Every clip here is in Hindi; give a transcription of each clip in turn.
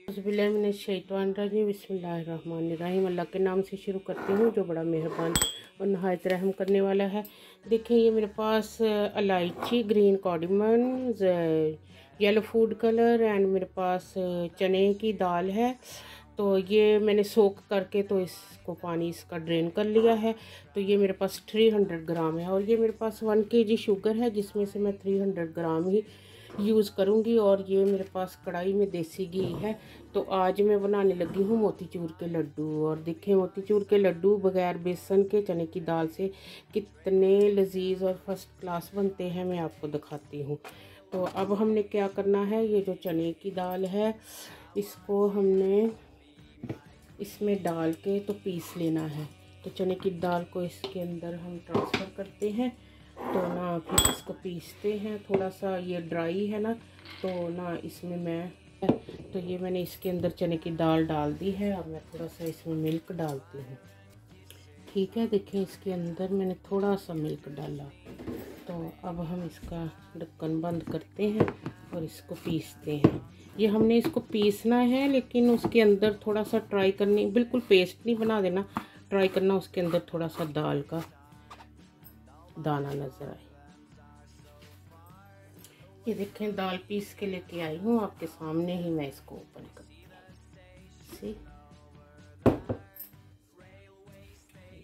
बिस्मिल्लाहिर्रहमानिर्रहीम। अल्लाह के नाम से शुरू करती हूँ जो बड़ा मेहरबान और नहायत रहम करने वाला है। देखें, ये मेरे पास इलायची, green cardamom, yellow food colour and मेरे पास चने की दाल है। तो ये मैंने सोक करके तो इसको पानी इसका ड्रेन कर लिया है। तो ये मेरे पास 300 ग्राम है और ये मेरे पास 1 kg शुगर है, जिसमें से मैं 300 ग्राम ही यूज़ करूँगी। और ये मेरे पास कढ़ाई में देसी घी है। तो आज मैं बनाने लगी हूँ मोतीचूर के लड्डू। और देखें, मोतीचूर के लड्डू बग़ैर बेसन के चने की दाल से कितने लजीज और फर्स्ट क्लास बनते हैं, मैं आपको दिखाती हूँ। तो अब हमने क्या करना है, ये जो चने की दाल है इसको हमने इसमें डाल के तो पीस लेना है। तो चने की दाल को इसके अंदर हम ट्रांसफ़र करते हैं, तो ना फिर इसको पीसते हैं। थोड़ा सा ये ड्राई है ना, तो ना इसमें तो ये मैंने इसके अंदर चने की दाल डाल दी है। अब मैं थोड़ा सा इसमें मिल्क डालती हूँ। ठीक है, देखें इसके अंदर मैंने थोड़ा सा मिल्क डाला। तो अब हम इसका ढक्कन बंद करते हैं और इसको पीसते हैं। ये हमने इसको पीसना है, लेकिन उसके अंदर थोड़ा सा ट्राई करनी, बिल्कुल पेस्ट नहीं बना देना, ट्राई करना उसके अंदर थोड़ा सा दाल का दाना नज़र आए। ये देखें, दाल पीस के लेके आई हूँ आपके सामने ही, मैं इसको ओपन करती हूँ।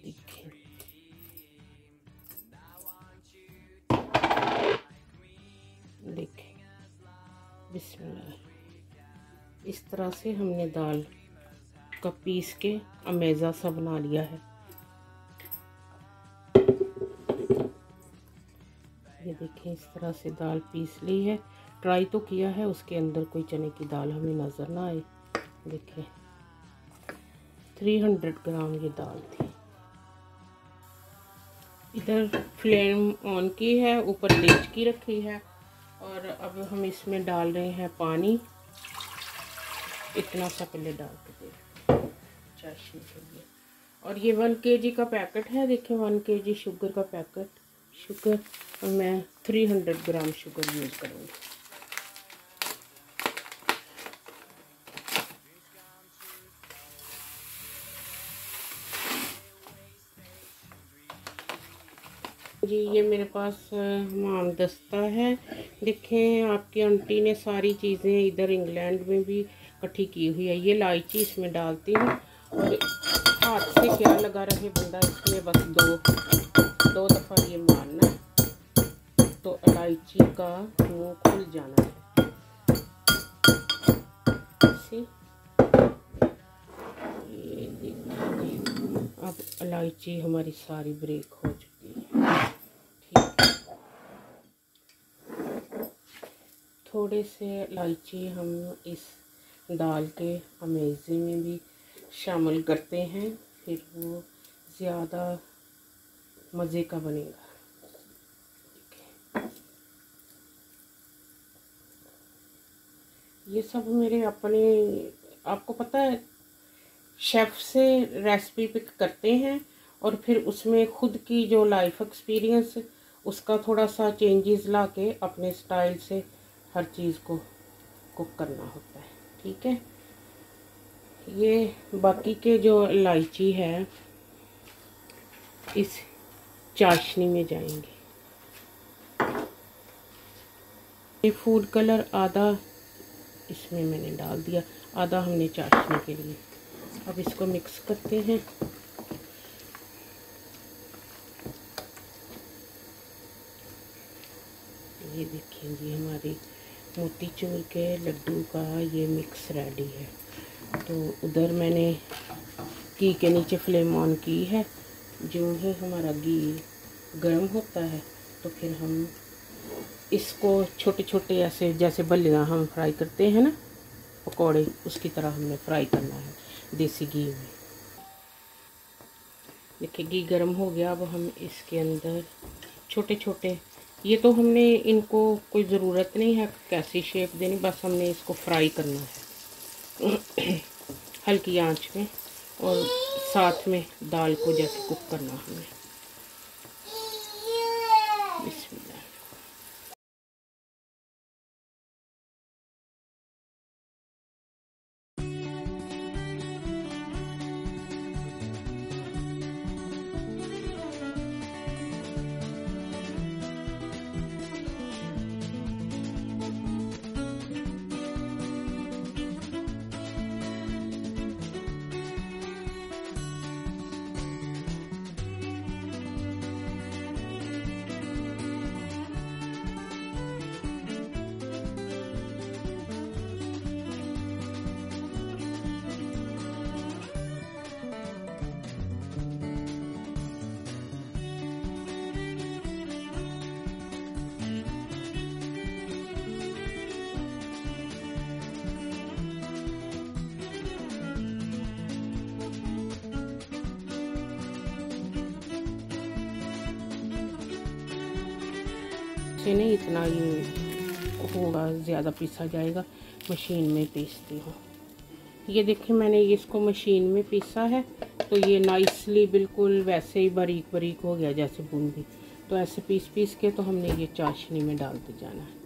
देखें, देखें, बिस्मिल्लाह। इस तरह से हमने दाल का पीस के अमेज़ा सा बना लिया है। ये देखें, इस तरह से दाल पीस ली है। ट्राई तो किया है, उसके अंदर कोई चने की दाल हमें नज़र ना आए। देखें, 300 ग्राम ये दाल थी। इधर फ्लेम ऑन की है, ऊपर देचकी रखी है। और अब हम इसमें डाल रहे हैं पानी, इतना सा पहले डाल के दे चाशनी के लिए। और ये 1 kg का पैकेट है। देखें, 1 kg शुगर का पैकेट, शुगर, और मैं 300 ग्राम शुगर यूज़ करूँगी। जी, ये मेरे पास हमाम दस्ता है। देखें, आपकी आंटी ने सारी चीज़ें इधर इंग्लैंड में भी इकट्ठी की हुई है। ये इलायची इसमें डालती हूँ और हाथ से क्या लगा रहे बंदा, इसमें बस दो दफ़ा ये मारना है तो इलायची का मुंह खुल जाना है। ये देखिए, अब इलायची हमारी सारी ब्रेक हो चुकी है। थोड़े से इलायची हम इस दाल के अमेज़े में भी शामिल करते हैं, फिर वो ज़्यादा मज़े का बनेगा। ये सब मेरे अपने, आपको पता है, शेफ़ से रेसिपी पिक करते हैं और फिर उसमें ख़ुद की जो लाइफ एक्सपीरियंस, उसका थोड़ा सा चेंजेस ला के अपने स्टाइल से हर चीज़ को कुक करना होता है। ठीक है, ये बाकी के जो इलायची है इस चाशनी में जाएंगे। ये फूड कलर आधा इसमें मैंने डाल दिया, आधा हमने चाशनी के लिए। अब इसको मिक्स करते हैं। ये देखिए जी, हमारी मोतीचूर के लड्डू का ये मिक्स रेडी है। तो उधर मैंने घी के नीचे फ्लेम ऑन की है। जो है हमारा घी गर्म होता है तो फिर हम इसको छोटे छोटे ऐसे, जैसे बल्लियाँ हम फ्राई करते हैं ना पकोड़े, उसकी तरह हमने फ्राई करना है देसी घी में। देखिए, घी गर्म हो गया। अब हम इसके अंदर छोटे छोटे, ये तो हमने इनको कोई ज़रूरत नहीं है कैसी शेप देनी, बस हमने इसको फ्राई करना है हल्की आंच में, और साथ में दाल को जैसे कुक करना हमें। से नहीं इतना ये होगा, ज़्यादा पीसा जाएगा। मशीन में पीसती हूँ। ये देखिए मैंने ये इसको मशीन में पीसा है, तो ये नाइसली बिल्कुल वैसे ही बारीक बारीक हो गया जैसे बूंदी। तो ऐसे पीस पीस के तो हमने ये चाशनी में डालते जाना है।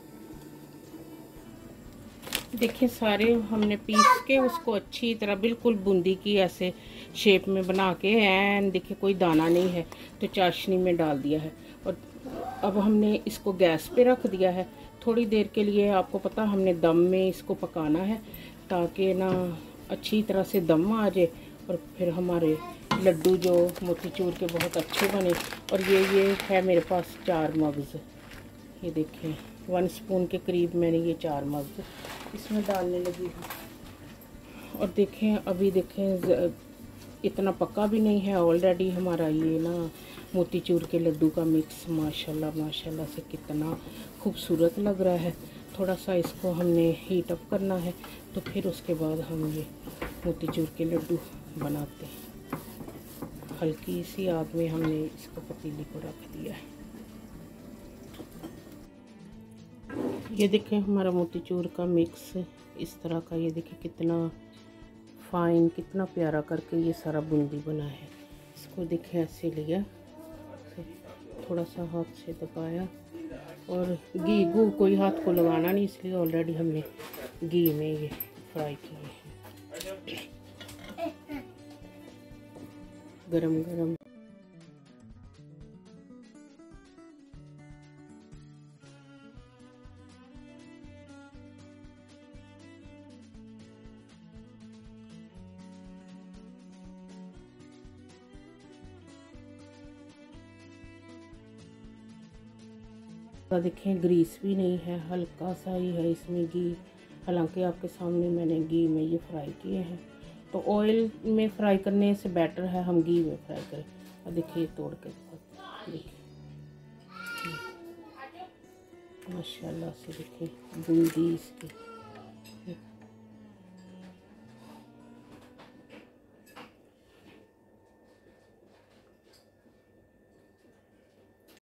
देखिए सारे हमने पीस के उसको अच्छी तरह बिल्कुल बूंदी की ऐसे शेप में बना के, एंड देखिए कोई दाना नहीं है, तो चाशनी में डाल दिया है। और अब हमने इसको गैस पे रख दिया है थोड़ी देर के लिए। आपको पता हमने दम में इसको पकाना है ताकि ना अच्छी तरह से दम आ जाए और फिर हमारे लड्डू जो मोतीचूर के बहुत अच्छे बने। और ये है मेरे पास 4 मग्ज़, ये देखें 1 स्पून के करीब मैंने ये 4 मग्ज़ इसमें डालने लगी हूँ। और देखें अभी देखें इतना पक्का भी नहीं है, ऑलरेडी हमारा ये ना मोतीचूर के लड्डू का मिक्स माशाल्लाह माशाल्लाह से कितना खूबसूरत लग रहा है। थोड़ा सा इसको हमने हीट अप करना है, तो फिर उसके बाद हम ये मोतीचूर के लड्डू बनाते हैं। हल्की सी आग में हमने इसको पतीली को रख दिया है। ये देखें हमारा मोतीचूर का मिक्स इस तरह का, ये देखें कितना फाइन, कितना प्यारा करके ये सारा बूंदी बना है। इसको देखें ऐसे लिया, थोड़ा सा हाथ से दबाया, और घी कोई हाथ को लगाना नहीं, इसलिए ऑलरेडी हमने घी में ये फ्राई किए हैं गरम गरम। देखें ग्रीस भी नहीं है, हल्का सा ही है इसमें घी। हालांकि आपके सामने मैंने घी में ये फ्राई किए हैं, तो ऑयल में फ्राई करने से बेटर है हम घी में फ्राई करें। और देखिए तोड़ के देखिए माशाल्लाह से देखिए बूंदी इसकी